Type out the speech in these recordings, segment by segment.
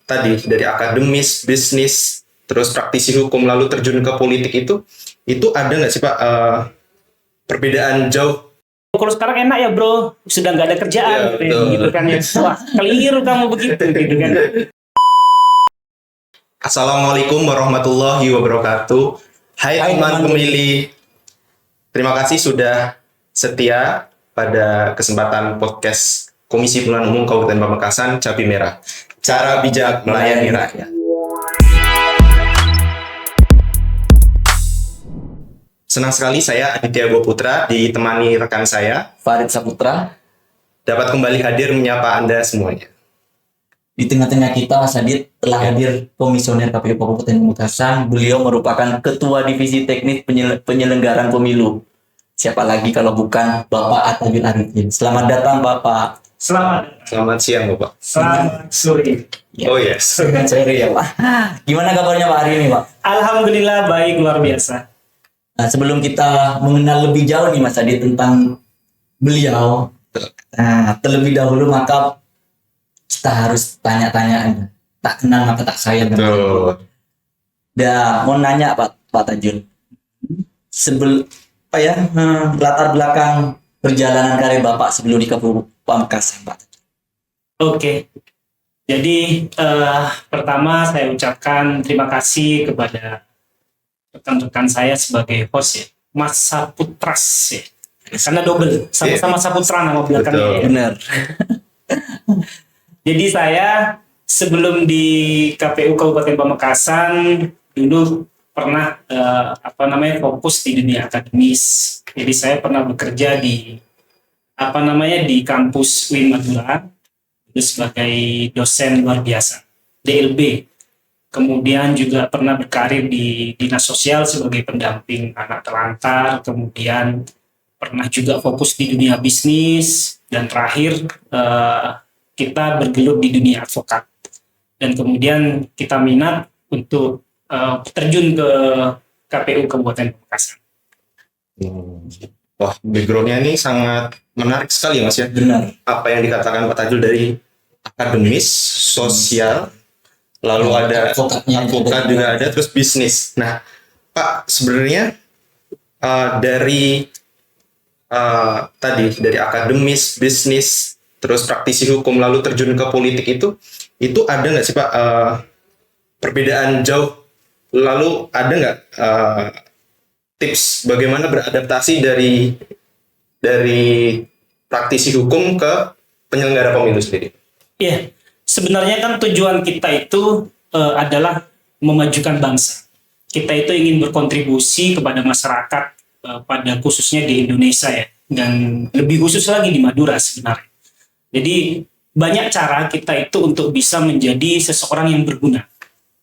tadi dari akademis, bisnis, terus praktisi hukum lalu terjun ke politik itu ada nggak sih Pak perbedaan jauh? Kalau sekarang enak ya bro, sudah nggak ada kerjaan Ya, gitu kan ya. Wah, keliru kamu begitu gitu kan. Assalamualaikum warahmatullahi wabarakatuh. Hai teman pemilih, terima kasih sudah setia pada kesempatan podcast Komisi Pemilihan Umum Kabupaten Pamekasan Cabai Merah. Cara bijak melayani rakyat. Senang sekali saya Aditya Goputra ditemani rekan saya Farid Saputra. dapat kembali hadir menyapa Anda semuanya. Di tengah-tengah kita Mas Adit telah hadir Komisioner KPU Kabupaten Pamekasan. Beliau merupakan Ketua Divisi Teknis Penyelenggaraan Pemilu. Siapa lagi kalau bukan Bapak Atabil Arifin. Selamat datang Bapak. Selamat siang Bapak. Selamat sore. Ya. Oh yes. Selamat sore ya Pak. Gimana kabarnya Pak hari ini Pak? Alhamdulillah baik, luar biasa. Nah, sebelum kita mengenal lebih jauh nih Mas Adit tentang beliau, terlebih dahulu maka kita harus tanya-tanya. Tak kenal maka tak sayang. Betul. Dan mau nanya Pak Tajul, latar belakang perjalanan karir Bapak sebelum di KPU Pamekasan Pak. Oke. Jadi pertama saya ucapkan terima kasih kepada rekan-rekan saya sebagai host ya, Mas Saputras ya. Karena double, sama-sama Saputra nama belakangnya. Ya. Benar. Jadi saya sebelum di KPU Kabupaten Pamekasan dulu pernah fokus di dunia akademis. Jadi saya pernah bekerja di di kampus UIN Madura sebagai dosen luar biasa DLB. Kemudian juga pernah berkarir di dinas sosial sebagai pendamping anak terlantar. Kemudian pernah juga fokus di dunia bisnis dan terakhir kita bergelut di dunia advokat. Dan kemudian kita minat untuk terjun ke KPU Kabupaten Pamekasan. Wah, background-nya ini sangat menarik sekali Mas ya. Benar. Apa yang dikatakan Pak Tajul dari akademis, sosial, lalu ada advokat juga ada, terus bisnis. Nah, Pak sebenarnya dari dari akademis, bisnis, terus praktisi hukum lalu terjun ke politik itu ada nggak sih Pak perbedaan jauh? Lalu ada nggak tips bagaimana beradaptasi dari praktisi hukum ke penyelenggara pemilu sendiri? Iya, sebenarnya kan tujuan kita itu adalah memajukan bangsa. Kita itu ingin berkontribusi kepada masyarakat pada khususnya di Indonesia ya, dan lebih khusus lagi di Madura sebenarnya. Jadi banyak cara kita itu untuk bisa menjadi seseorang yang berguna.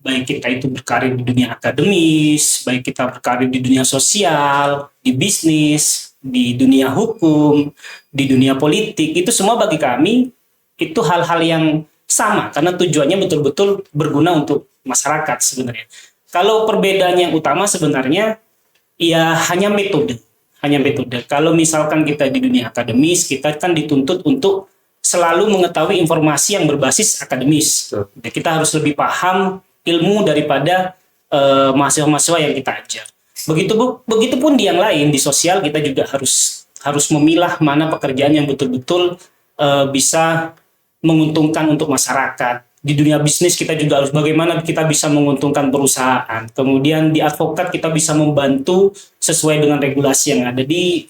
Baik kita itu berkarir di dunia akademis, baik kita berkarir di dunia sosial, di bisnis, di dunia hukum, di dunia politik, itu semua bagi kami itu hal-hal yang sama karena tujuannya betul-betul berguna untuk masyarakat sebenarnya. Kalau perbedaan yang utama sebenarnya ya hanya metode. Kalau misalkan kita di dunia akademis, kita kan dituntut untuk selalu mengetahui informasi yang berbasis akademis. Kita harus lebih paham ilmu daripada mahasiswa-mahasiswa yang kita ajar. Begitupun di yang lain, di sosial kita juga harus memilah mana pekerjaan yang betul-betul bisa menguntungkan untuk masyarakat. Di dunia bisnis kita juga harus bagaimana kita bisa menguntungkan perusahaan. Kemudian di advokat kita bisa membantu sesuai dengan regulasi yang ada di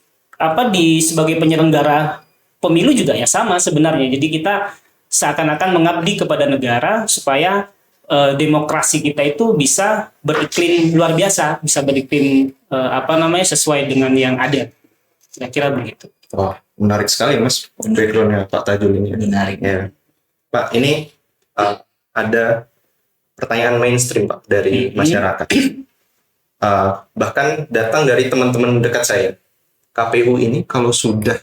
sebagai penyelenggara pemilu juga ya sama sebenarnya. Jadi kita seakan-akan mengabdi kepada negara supaya demokrasi kita itu bisa beriklim luar biasa, bisa beriklim sesuai dengan yang ada. Kira-kira begitu. Wah, menarik sekali Mas background-nya Pak Tajul ini. Menarik. Ya. Pak, ini ada pertanyaan mainstream Pak dari masyarakat. Bahkan datang dari teman-teman dekat saya. KPU ini kalau sudah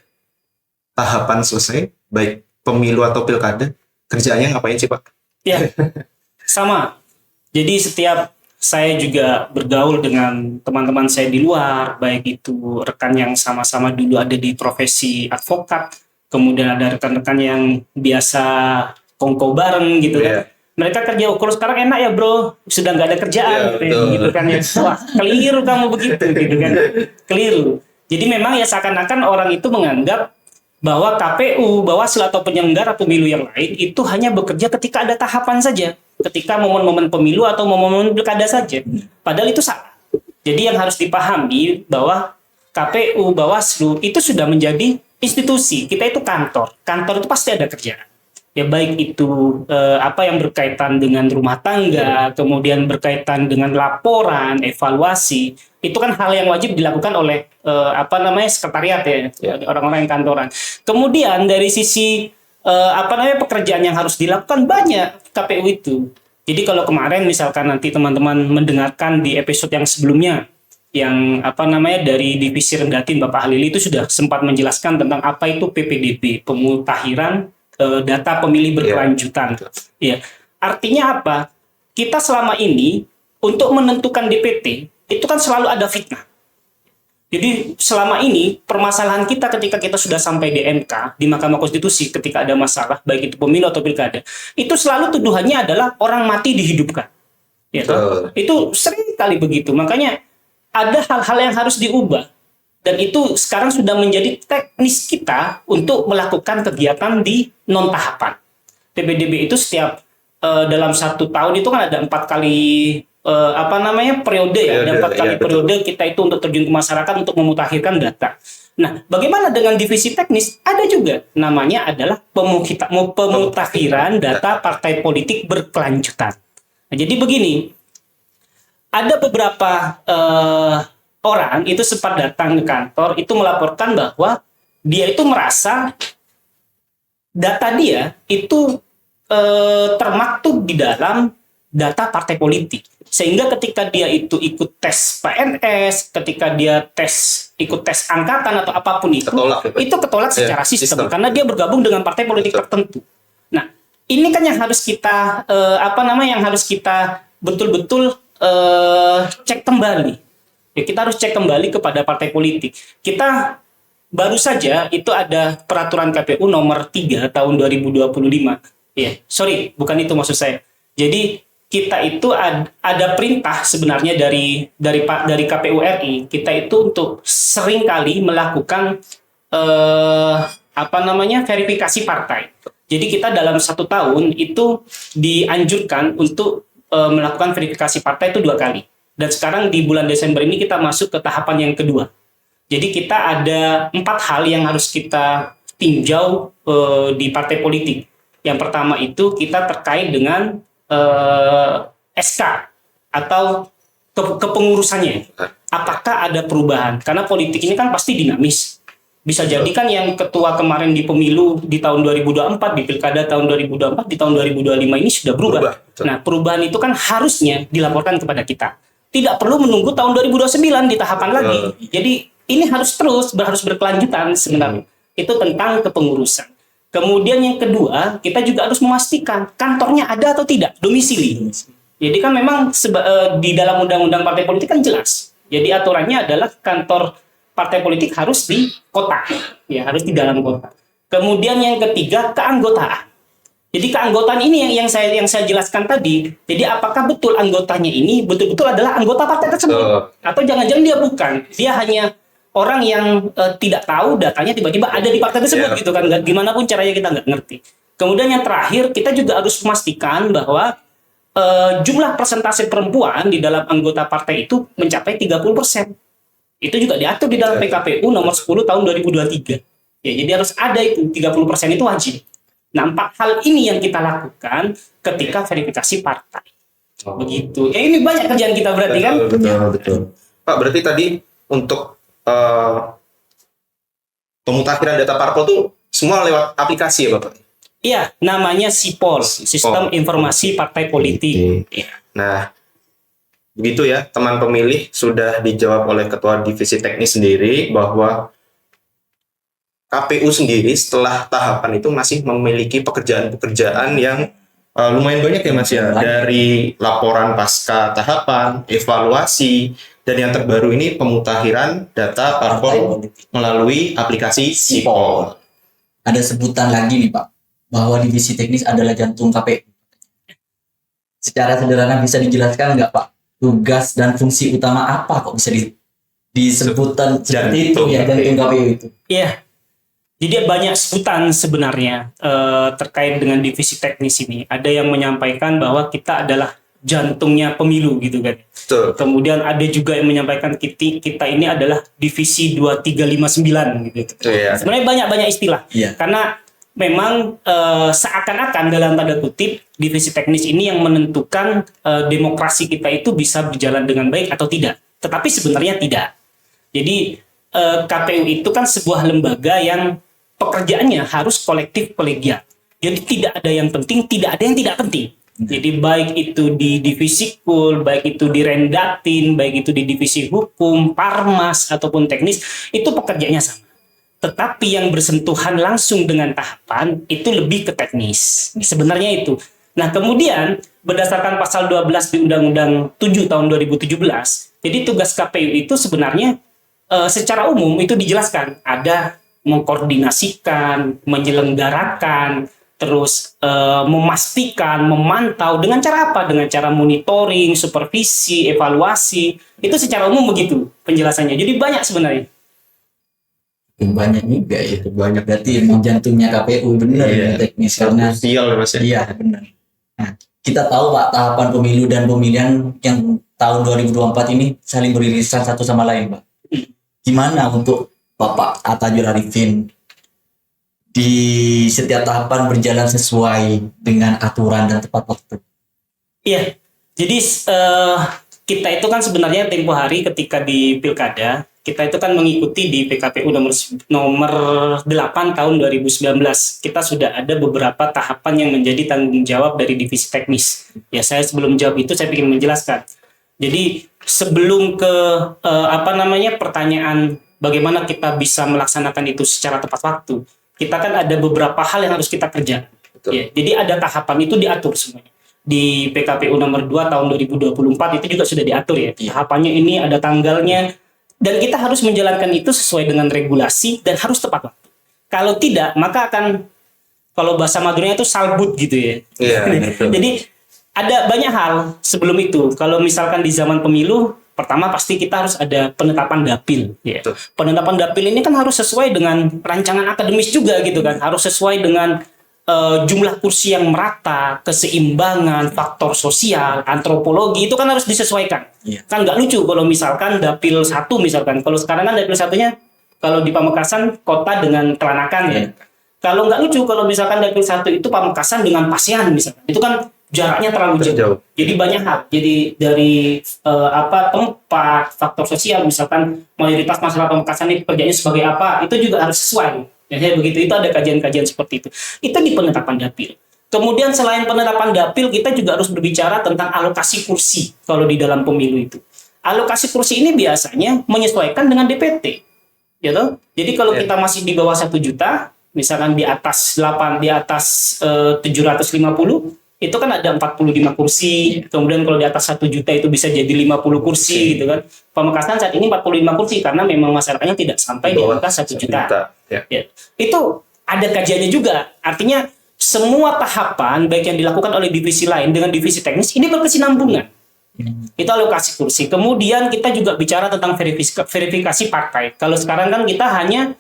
tahapan selesai, baik pemilu atau pilkada, kerjaannya ngapain sih Pak? Ya, sama. Jadi setiap saya juga bergaul dengan teman-teman saya di luar, baik itu rekan yang sama-sama dulu ada di profesi advokat, kemudian ada rekan-rekan yang biasa kongko bareng gitu Iya. kan. Mereka kerja, kalau sekarang enak ya bro, sudah nggak ada kerjaan Iya, gitu, ya, betul. gitu kan ya. Wah, keliru kamu begitu gitu kan. Keliru. Jadi memang ya seakan-akan orang itu menganggap bahwa KPU, Bawaslu atau penyelenggara pemilu yang lain itu hanya bekerja ketika ada tahapan saja, ketika momen-momen pemilu atau momen-momen pilkada saja. Padahal itu salah. Jadi yang harus dipahami bahwa KPU, Bawaslu itu sudah menjadi institusi. Kita itu kantor. Kantor itu pasti ada kerjaan. Ya baik itu apa yang berkaitan dengan rumah tangga, kemudian berkaitan dengan laporan, evaluasi, itu kan hal yang wajib dilakukan oleh sekretariat ya, orang-orang yang kantoran. Kemudian dari sisi pekerjaan yang harus dilakukan banyak KPU itu. Jadi kalau kemarin misalkan nanti teman-teman mendengarkan di episode yang sebelumnya yang dari Divisi Rendatin Bapak Halili itu sudah sempat menjelaskan tentang apa itu PPDB, pemutahiran data pemilih berkelanjutan. Ya. Artinya apa? Kita selama ini untuk menentukan DPT itu kan selalu ada fitnah. Jadi selama ini permasalahan kita ketika kita sudah sampai di MK, di Mahkamah Konstitusi ketika ada masalah baik itu pemilu atau pilkada, itu selalu tuduhannya adalah orang mati dihidupkan. Ya, itu sering kali begitu. Makanya ada hal-hal yang harus diubah. Dan itu sekarang sudah menjadi teknis kita untuk melakukan kegiatan di non tahapan. PPDB itu setiap dalam 1 tahun itu kan ada 4 kali periode ya, ada 4 kali periode kita itu untuk terjun ke masyarakat untuk memutakhirkan data. Nah, bagaimana dengan divisi teknis? Ada juga namanya adalah pemutakhiran data partai politik berkelanjutan. Nah, jadi begini, ada beberapa orang itu sempat datang ke kantor itu melaporkan bahwa dia itu merasa data dia itu termaktub di dalam data partai politik, sehingga ketika dia itu ikut tes PNS, ketika dia ikut tes angkatan atau apapun itu ketolak secara sistem karena dia bergabung dengan partai politik tertentu. Nah, ini kan yang harus kita yang harus kita betul-betul cek kembali. Ya, kita harus cek kembali kepada partai politik. Kita baru saja itu ada peraturan KPU nomor 3 tahun 2025. Ya, sorry, bukan itu maksud saya. Jadi kita itu ada perintah sebenarnya dari KPU RI. Kita itu untuk seringkali melakukan verifikasi partai. Jadi kita dalam 1 tahun itu dianjurkan untuk melakukan verifikasi partai itu 2 kali. Dan sekarang di bulan Desember ini kita masuk ke tahapan yang kedua. Jadi kita ada 4 hal yang harus kita tinjau di partai politik. Yang pertama itu kita terkait dengan SK atau kepengurusannya. Apakah ada perubahan? Karena politik ini kan pasti dinamis. Bisa jadi kan yang ketua kemarin di pemilu di tahun 2024, di pilkada tahun 2024, di tahun 2025 ini sudah berubah. Nah, perubahan itu kan harusnya dilaporkan kepada kita. Tidak perlu menunggu tahun 2029 di tahapan lagi. Jadi ini harus berkelanjutan sebenarnya. Itu tentang kepengurusan. Kemudian yang kedua, kita juga harus memastikan kantornya ada atau tidak, domisili. Jadi kan memang di dalam undang-undang partai politik kan jelas. Jadi aturannya adalah kantor partai politik harus di kota, ya harus di dalam kota. Kemudian yang ketiga, keanggotaan. Jadi keanggotaan ini yang saya jelaskan tadi. Jadi apakah betul anggotanya ini betul-betul adalah anggota partai tersebut? Atau jangan-jangan dia bukan. Dia hanya orang yang tidak tahu datanya tiba-tiba ada di partai tersebut gitu kan. Gimana pun caranya kita nggak ngerti. Kemudian yang terakhir, kita juga harus memastikan bahwa jumlah persentase perempuan di dalam anggota partai itu mencapai 30%. Itu juga diatur di dalam PKPU nomor 10 tahun 2023. Ya, jadi harus ada itu 30% itu wajib. Nah, 4 hal ini yang kita lakukan ketika verifikasi partai. Begitu. Ya, ini banyak kerjaan kita berarti kan? Betul. Pak, berarti tadi untuk pemutakhiran data parpol itu semua lewat aplikasi ya, Bapak? Iya, namanya SIPOL, Sistem Informasi Partai Politik. Ya. Nah, begitu ya, teman pemilih sudah dijawab oleh Ketua Divisi Teknis sendiri bahwa KPU sendiri setelah tahapan itu masih memiliki pekerjaan-pekerjaan yang lumayan banyak ya Mas ya, dari laporan pasca tahapan, evaluasi, dan yang terbaru ini pemutakhiran data parpol melalui aplikasi SIPOL. Ada sebutan lagi nih Pak, bahwa divisi teknis adalah jantung KPU. Secara sederhana bisa dijelaskan nggak Pak, tugas dan fungsi utama apa kok bisa disebutkan seperti itu ya, jantung KPU itu? Iya. Jadi banyak sebutan sebenarnya terkait dengan divisi teknis ini. Ada yang menyampaikan bahwa kita adalah jantungnya pemilu gitu kan. Betul. Kemudian ada juga yang menyampaikan kita ini adalah divisi 2359 gitu. Iya. Sebenarnya banyak istilah. Iya. Karena memang seakan-akan dalam tanda kutip divisi teknis ini yang menentukan demokrasi kita itu bisa berjalan dengan baik atau tidak. Tetapi sebenarnya tidak. Jadi KPU itu kan sebuah lembaga yang pekerjaannya harus kolektif kolegial. Jadi tidak ada yang penting, tidak ada yang tidak penting. Jadi baik itu di divisi kul, baik itu di rendatin, baik itu di divisi hukum, parmas ataupun teknis, itu pekerjaannya sama. Tetapi yang bersentuhan langsung dengan tahapan itu lebih ke teknis. Sebenarnya itu. Nah, kemudian berdasarkan pasal 12 di Undang-Undang 7 tahun 2017, jadi tugas KPU itu sebenarnya secara umum itu dijelaskan, ada mengkoordinasikan, menyelenggarakan, terus memastikan, memantau dengan cara apa? Dengan cara monitoring, supervisi, evaluasi. Itu secara umum begitu penjelasannya. Jadi banyak sebenarnya. Banyak juga ya. Banyak. Berarti emang jantungnya KPU benar ya, teknis karena Sial Mas ya. iya benar. Nah, kita tahu Pak, tahapan pemilu dan pemilihan yang tahun 2024 ini saling beririsan satu sama lain Pak. Gimana untuk Bapak Atajul Arifin di setiap tahapan berjalan sesuai dengan aturan dan tepat waktu? Iya, jadi kita itu kan sebenarnya tempo hari ketika di Pilkada, kita itu kan mengikuti di PKPU nomor 8 tahun 2019. Kita sudah ada beberapa tahapan yang menjadi tanggung jawab dari divisi teknis. Ya, saya sebelum jawab itu saya ingin menjelaskan. Jadi sebelum ke pertanyaan bagaimana kita bisa melaksanakan itu secara tepat waktu, kita kan ada beberapa hal yang harus kita kerjakan. Ya, jadi ada tahapan itu diatur semuanya. Di PKPU nomor 2 tahun 2024 itu juga sudah diatur ya. Tahapannya ini ada tanggalnya, dan kita harus menjalankan itu sesuai dengan regulasi dan harus tepat waktu. Kalau tidak, maka akan, kalau bahasa Maduranya itu salbut gitu ya. Iya, betul. Jadi ada banyak hal sebelum itu. Kalau misalkan di zaman pemilu, pertama pasti kita harus ada penetapan dapil. Ya. Penetapan dapil ini kan harus sesuai dengan rancangan akademis juga gitu kan. Harus sesuai dengan jumlah kursi yang merata, keseimbangan, faktor sosial, antropologi, itu kan harus disesuaikan. Iya. Kan nggak lucu kalau misalkan dapil 1 misalkan. Kalau sekarang kan dapil 1-nya, kalau di Pamekasan kota dengan Kelanakan ya. Kalau nggak lucu kalau misalkan dapil 1 itu Pamekasan dengan Pasian misalkan. Itu kan jaraknya terlalu jauh. Jadi banyak hal. Jadi dari tempat, faktor sosial, misalkan mayoritas masyarakat Pamekasan ini pekerjaannya sebagai apa, itu juga harus sesuai. Ya, begitu. Itu ada kajian-kajian seperti itu. Itu di penetapan dapil. Kemudian selain penetapan dapil, kita juga harus berbicara tentang alokasi kursi kalau di dalam pemilu itu. Alokasi kursi ini biasanya menyesuaikan dengan DPT. Gitu. Jadi kalau kita masih di bawah 1 juta, misalkan di atas 750, itu kan ada 45 kursi. Kemudian kalau di atas 1 juta itu bisa jadi 50 kursi gitu kan. Pamekasan saat ini 45 kursi karena memang masyarakatnya tidak sampai di angka 1 juta. Ya. Itu ada kajiannya juga. Artinya semua tahapan baik yang dilakukan oleh divisi lain dengan divisi teknis ini berkesinambungan. Itu alokasi kursi. Kemudian kita juga bicara tentang verifikasi partai. Kalau sekarang kan kita hanya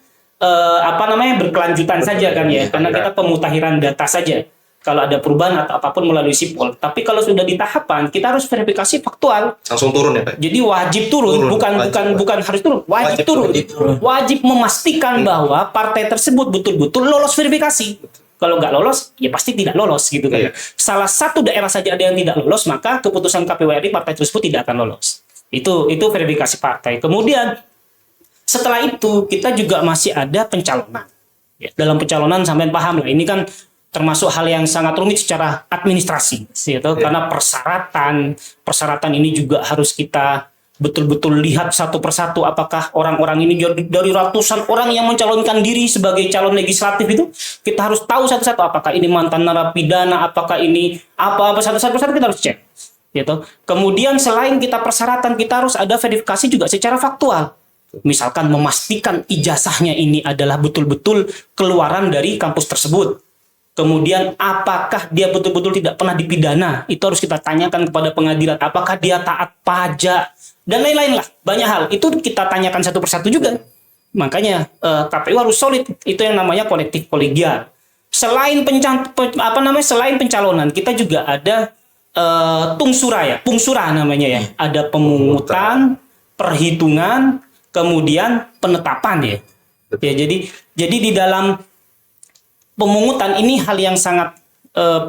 berkelanjutan saja kan ya, karena kita pemutakhiran data saja. Kalau ada perubahan atau apapun melalui sipol. Tapi kalau sudah di tahapan, kita harus verifikasi faktual. Langsung turun ya Pak? Jadi wajib turun. Bukan harus turun. Wajib turun. Wajib memastikan bahwa partai tersebut betul-betul lolos verifikasi. Kalau nggak lolos, ya pasti tidak lolos gitu kan. Salah satu daerah saja ada yang tidak lolos, maka keputusan KPU RI partai tersebut tidak akan lolos. Itu verifikasi partai. Kemudian setelah itu kita juga masih ada pencalonan. Ya, dalam pencalonan sampai paham lah. Ini kan termasuk hal yang sangat rumit secara administrasi, gitu. Karena persyaratan ini juga harus kita betul-betul lihat satu persatu apakah orang-orang ini dari ratusan orang yang mencalonkan diri sebagai calon legislatif itu kita harus tahu satu-satu apakah ini mantan narapidana, apakah ini apa satu-satu kita harus cek, gitu. Kemudian selain kita persyaratan, kita harus ada verifikasi juga secara faktual. Misalkan memastikan ijazahnya ini adalah betul-betul keluaran dari kampus tersebut. Kemudian apakah dia betul-betul tidak pernah dipidana? Itu harus kita tanyakan kepada pengadilan. Apakah dia taat pajak? Dan lain-lain lah. Banyak hal. Itu kita tanyakan satu persatu juga. Makanya KPU harus solid. Itu yang namanya kolektif kolegial. Selain selain pencalonan, kita juga ada pungsura namanya ya. Ada pemungutan, perhitungan, kemudian penetapan ya. Ya, jadi di dalam pemungutan ini hal yang sangat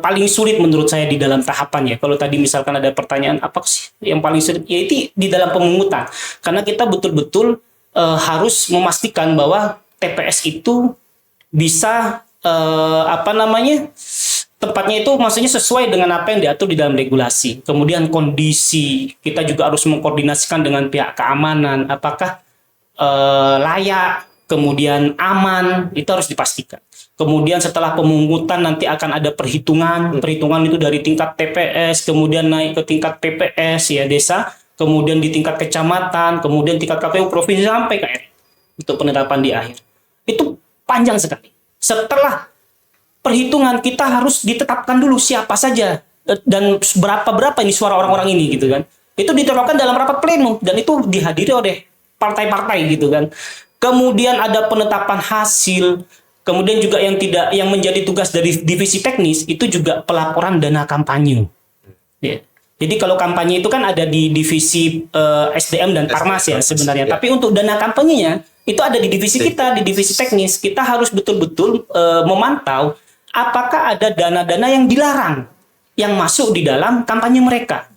paling sulit menurut saya di dalam tahapan ya. Kalau tadi misalkan ada pertanyaan apa sih yang paling sulit, ya itu di dalam pemungutan. Karena kita betul-betul harus memastikan bahwa TPS itu bisa tepatnya itu maksudnya sesuai dengan apa yang diatur di dalam regulasi. Kemudian kondisi, kita juga harus mengkoordinasikan dengan pihak keamanan, apakah layak, kemudian aman, itu harus dipastikan. Kemudian setelah pemungutan nanti akan ada perhitungan itu dari tingkat TPS, kemudian naik ke tingkat PPS ya desa, kemudian di tingkat kecamatan, kemudian tingkat KPU provinsi sampai ke RI untuk penetapan di akhir. Itu panjang sekali. Setelah perhitungan kita harus ditetapkan dulu siapa saja dan berapa ini suara orang-orang ini gitu kan. Itu ditetapkan dalam rapat pleno dan itu dihadiri oleh partai-partai gitu kan. Kemudian ada penetapan hasil. Kemudian juga yang menjadi tugas dari divisi teknis itu juga pelaporan dana kampanye. Ya. Jadi kalau kampanye itu kan ada di divisi SDM dan Parmas ya sebenarnya. Ya. Tapi untuk dana kampanyenya itu ada di divisi kita, di divisi teknis. Kita harus betul-betul memantau apakah ada dana-dana yang dilarang yang masuk di dalam kampanye mereka.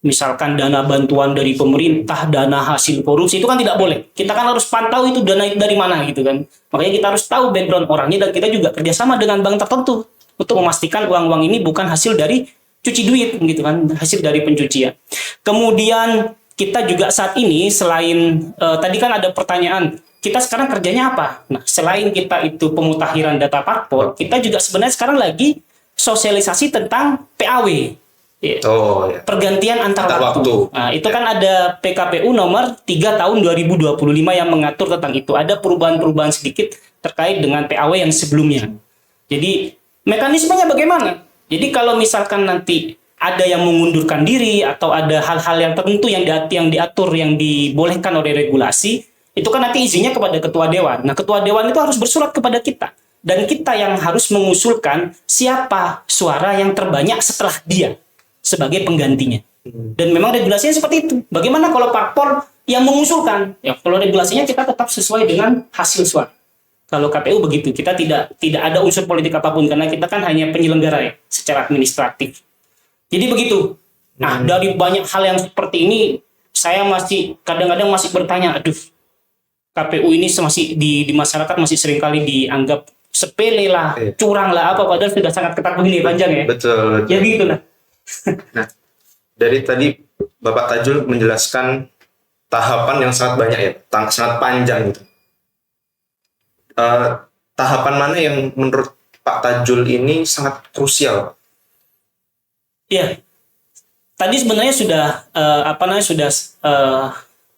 Misalkan dana bantuan dari pemerintah, dana hasil korupsi, itu kan tidak boleh. Kita kan harus pantau itu dana itu dari mana gitu kan. Makanya kita harus tahu background orangnya dan kita juga kerjasama dengan bank tertentu untuk memastikan uang-uang ini bukan hasil dari cuci duit gitu kan, hasil dari pencucian. Kemudian kita juga saat ini selain tadi kan ada pertanyaan, kita sekarang kerjanya apa? Nah, selain kita itu pemutahiran data parpol, kita juga sebenarnya sekarang lagi sosialisasi tentang PAW. Ya. Oh, ya. Pergantian antar waktu. Nah, itu kan ada PKPU nomor 3 tahun 2025 yang mengatur tentang itu. Ada perubahan-perubahan sedikit terkait dengan PAW yang sebelumnya. Jadi mekanismenya bagaimana? Jadi kalau misalkan nanti ada yang mengundurkan diri atau ada hal-hal yang tertentu yang diatur, yang dibolehkan oleh regulasi, itu kan nanti izinnya kepada ketua dewan. Nah, ketua dewan itu harus bersurat kepada kita. Dan kita yang harus mengusulkan siapa suara yang terbanyak setelah dia sebagai penggantinya. Dan memang regulasinya seperti itu. Bagaimana kalau parpol yang mengusulkan? Ya, kalau regulasinya kita tetap sesuai dengan hasil suara. Kalau KPU begitu, kita tidak ada unsur politik apapun karena kita kan hanya penyelenggara ya, secara administratif. Jadi begitu. Nah, dari banyak hal yang seperti ini, saya masih kadang-kadang masih bertanya, aduh, KPU ini masih di masyarakat masih seringkali dianggap sepele lah, curang lah, apa padahal sudah sangat ketat begini panjang ya. Betul. Ya gitu lah. Nah, dari tadi Bapak Tajul menjelaskan tahapan yang sangat banyak ya, sangat panjang gitu. Tahapan mana yang menurut Pak Tajul ini sangat krusial? Iya, tadi sebenarnya sudah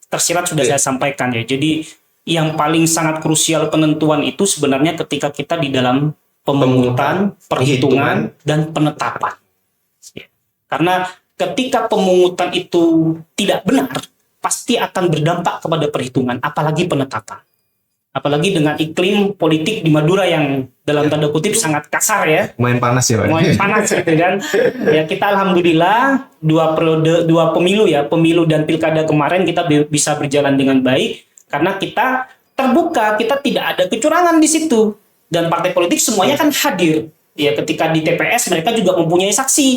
tersirat sudah saya sampaikan ya. Jadi yang paling sangat krusial penentuan itu sebenarnya ketika kita di dalam pemungutan, perhitungan dan penetapan. Karena ketika pemungutan itu tidak benar, pasti akan berdampak kepada perhitungan, apalagi penetapan. Apalagi dengan iklim politik di Madura yang dalam tanda kutip sangat kasar ya. Main panas ya Pak. Main panas gitu kan. Ya kita alhamdulillah dua pemilu ya, pemilu dan pilkada kemarin kita bisa berjalan dengan baik. Karena kita terbuka, kita tidak ada kecurangan di situ. Dan partai politik semuanya kan hadir. Ya ketika di TPS mereka juga mempunyai saksi.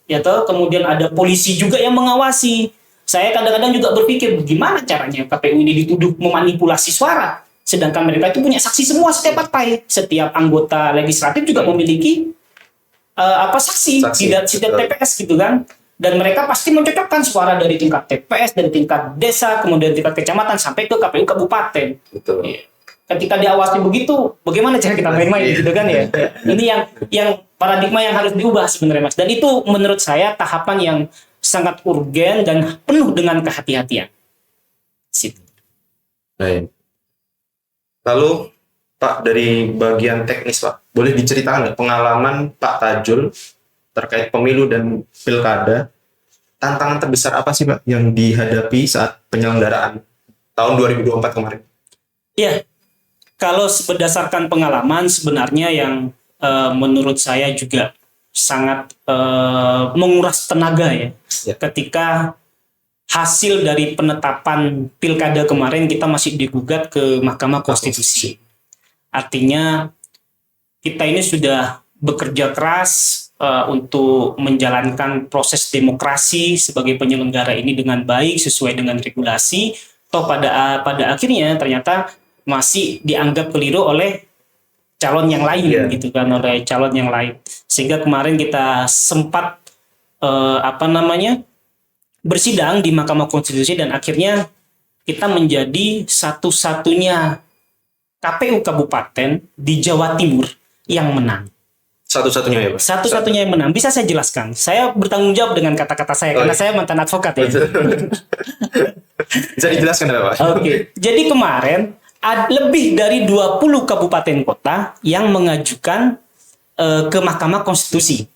Ya toh, kemudian ada polisi juga yang mengawasi. Saya kadang-kadang juga berpikir gimana caranya KPU ini dituduh memanipulasi suara, sedangkan mereka itu punya saksi semua setiap partai, setiap anggota legislatif juga memiliki saksi di setiap TPS gitu kan, dan mereka pasti mencocokkan suara dari tingkat TPS, dari tingkat desa, kemudian tingkat kecamatan sampai ke KPU kabupaten. Betul. Ya. Ketika diawasi begitu, bagaimana cara kita main-main gitu kan ya? Ini yang paradigma yang harus diubah sebenarnya Mas. Dan itu menurut saya tahapan yang sangat urgen dan penuh dengan kehati-hatian. Situ. Baik. Lalu Pak dari bagian teknis Pak, boleh diceritakan nggak pengalaman Pak Tajul terkait pemilu dan pilkada? Tantangan terbesar apa sih Pak yang dihadapi saat penyelenggaraan tahun 2024 kemarin? Ya, kalau berdasarkan pengalaman sebenarnya yang menurut saya juga sangat menguras tenaga ya. Ketika hasil dari penetapan pilkada kemarin kita masih digugat ke Mahkamah Konstitusi. Artinya kita ini sudah bekerja keras untuk menjalankan proses demokrasi sebagai penyelenggara ini dengan baik sesuai dengan regulasi. Toh pada akhirnya ternyata masih dianggap keliru oleh calon yang lain gitu kan, oleh calon yang lain. Sehingga kemarin kita sempat bersidang di Mahkamah Konstitusi dan akhirnya kita menjadi satu-satunya KPU kabupaten di Jawa Timur yang menang. Satu-satunya ya Pak? Satu-satunya yang menang. Bisa saya jelaskan. Saya bertanggung jawab dengan kata-kata saya karena saya mantan advokat ya. Bisa dijelaskan Pak? Oke. Jadi kemarin lebih dari 20 kabupaten kota yang mengajukan ke Mahkamah Konstitusi.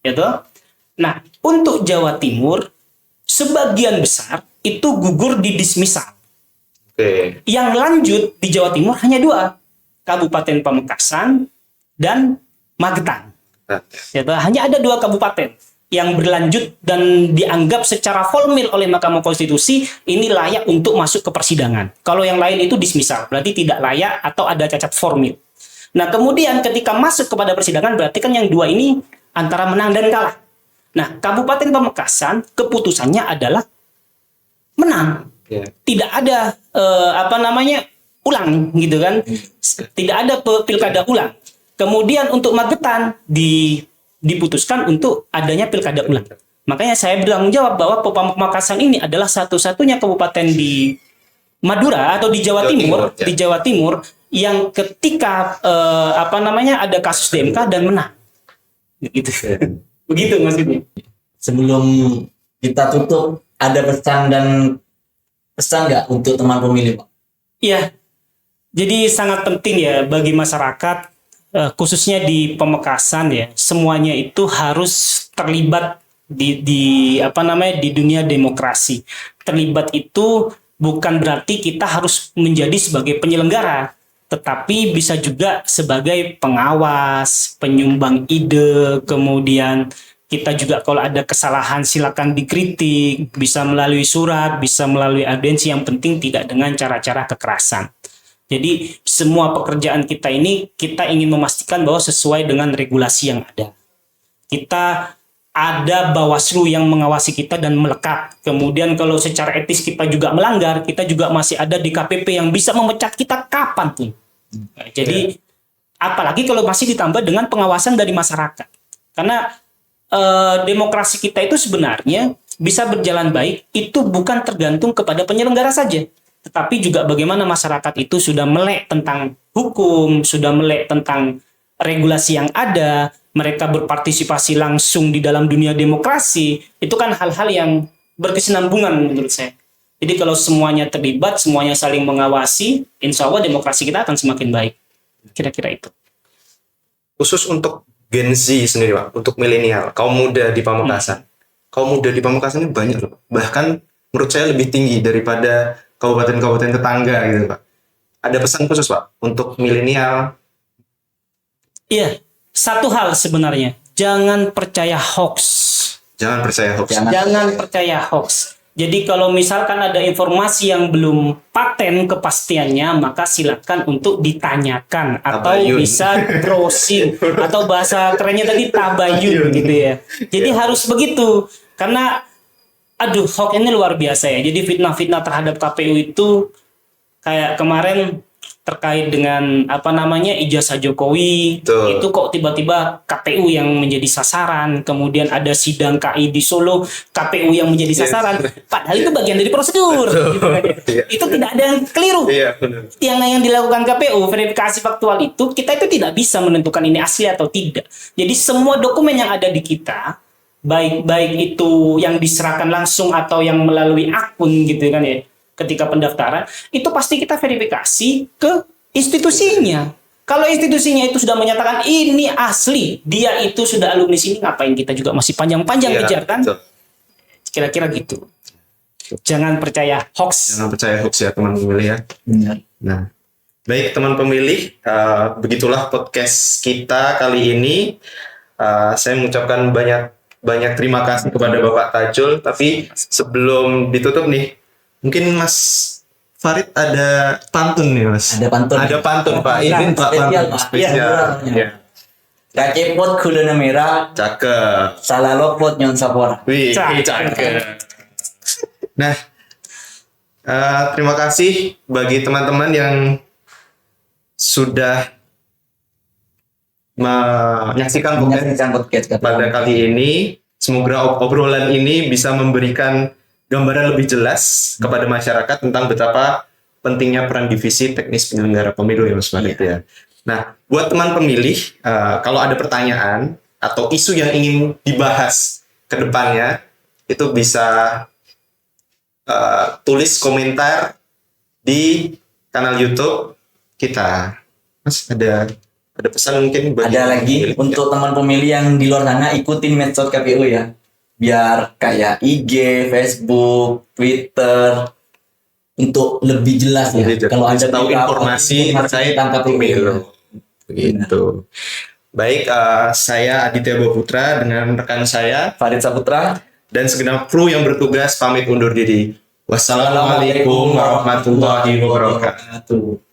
Gitu. Nah, untuk Jawa Timur sebagian besar itu gugur di dismisal. Oke. Yang lanjut di Jawa Timur hanya 2, Kabupaten Pamekasan dan Magetan. Gitu. Hanya ada 2 kabupaten yang berlanjut dan dianggap secara formal oleh Mahkamah Konstitusi ini layak untuk masuk ke persidangan. Kalau yang lain itu dismisal, berarti tidak layak atau ada cacat formil. Nah, kemudian ketika masuk kepada persidangan berarti kan yang 2 ini antara menang dan kalah. Nah, Kabupaten Pamekasan keputusannya adalah menang. Tidak ada ulang gitu kan. Tidak ada pilkada ulang. Kemudian untuk Magetan diputuskan untuk adanya pilkada ulang. Makanya saya bertanggung jawab bahwa Pamekasan ini adalah satu-satunya kabupaten di Madura atau di Jawa Timur, di Jawa Timur yang ketika ada kasus di MK dan menang. Gitu. Begitu maksudnya. Sebelum kita tutup, ada pesan nggak untuk teman pemilih, Pak? Iya. Jadi sangat penting ya bagi masyarakat, khususnya di Pamekasan ya, semuanya itu harus terlibat di dunia demokrasi. Terlibat itu bukan berarti kita harus menjadi sebagai penyelenggara, tetapi bisa juga sebagai pengawas, penyumbang ide, kemudian kita juga kalau ada kesalahan silakan dikritik, bisa melalui surat, bisa melalui audiensi, yang penting tidak dengan cara-cara kekerasan. Jadi semua pekerjaan kita ini kita ingin memastikan bahwa sesuai dengan regulasi yang ada. Kita ada Bawaslu yang mengawasi kita dan melekat. Kemudian kalau secara etis kita juga melanggar, kita juga masih ada di KPP yang bisa memecat kita kapanpun. Jadi apalagi kalau masih ditambah dengan pengawasan dari masyarakat. Karena demokrasi kita itu sebenarnya bisa berjalan baik itu bukan tergantung kepada penyelenggara saja, tetapi juga bagaimana masyarakat itu sudah melek tentang hukum, sudah melek tentang regulasi yang ada, mereka berpartisipasi langsung di dalam dunia demokrasi. Itu kan hal-hal yang berkesinambungan menurut saya. Jadi kalau semuanya terlibat, semuanya saling mengawasi, insya Allah demokrasi kita akan semakin baik. Kira-kira itu. Khusus untuk Gen Z sendiri Pak, untuk milenial, kaum muda di Pamekasan. Kaum muda di Pamekasan ini banyak loh Pak. Bahkan menurut saya lebih tinggi daripada kabupaten-kabupaten tetangga gitu Pak. Ada pesan khusus Pak untuk milenial? Iya, satu hal sebenarnya, jangan percaya hoax. Jangan percaya hoax. Jangan percaya hoax. Jadi kalau misalkan ada informasi yang belum paten kepastiannya, maka silakan untuk ditanyakan atau tabayun. bisa browsing atau bahasa kerennya tadi tabayun gitu ya. Jadi harus begitu karena hoax ini luar biasa ya. Jadi fitnah-fitnah terhadap KPU itu kayak kemarin terkait dengan ijazah Jokowi. Betul. Itu kok tiba-tiba KPU yang menjadi sasaran, kemudian ada sidang KI di Solo, KPU yang menjadi sasaran, padahal itu bagian dari prosedur. Gitu kan. Itu tidak ada yang keliru. Yang dilakukan KPU verifikasi faktual itu kita itu tidak bisa menentukan ini asli atau tidak. Jadi semua dokumen yang ada di kita, baik itu yang diserahkan langsung atau yang melalui akun gitu kan ya, ketika pendaftaran itu pasti kita verifikasi ke institusinya. Kalau institusinya itu sudah menyatakan ini asli, dia itu sudah alumni sini, ngapain kita juga masih panjang-panjang Iya, ngejar kan? betul. Kira-kira gitu. Jangan percaya hoax. Jangan percaya hoax ya teman pemilih ya. Benar. Nah, baik teman pemilih, begitulah podcast kita kali ini. Saya mengucapkan banyak terima kasih kepada Bapak Tajul. Tapi sebelum ditutup nih, mungkin Mas Farid ada pantun nih Mas. Ada pantun. Ada pantun Pak. Ini Pak Spesial, pantun Pak. spesial. Iya, Ya. Kacepot kulana merah, Cakep. salah lopot nyon sapora. Wih, Cakep. cakep. Nah, terima kasih bagi teman-teman yang sudah menyaksikan podcast Menyaksikan podcast pada kali ini. Semoga obrolan ini bisa memberikan gambaran lebih jelas kepada masyarakat tentang betapa pentingnya peran divisi teknis penyelenggara pemilu ya Mas Farid ya. Nah, buat teman pemilih, kalau ada pertanyaan atau isu yang ingin dibahas ke depannya, itu bisa tulis komentar di kanal YouTube kita. Mas, ada pesan mungkin bagi Ada lagi pemilih? untuk teman pemilih yang di luar sana, ikutin medsos KPU ya. Biar kayak IG, Facebook, Twitter untuk lebih jelas ya. Jadi, Kalau ada tahu berita apa, informasi terkait tentang KPU. pemilu. Begitu. Baik, saya Aditya Baputra dengan rekan saya Farid Saputra. dan segenap kru yang bertugas pamit undur diri. Wassalamualaikum warahmatullahi wabarakatuh.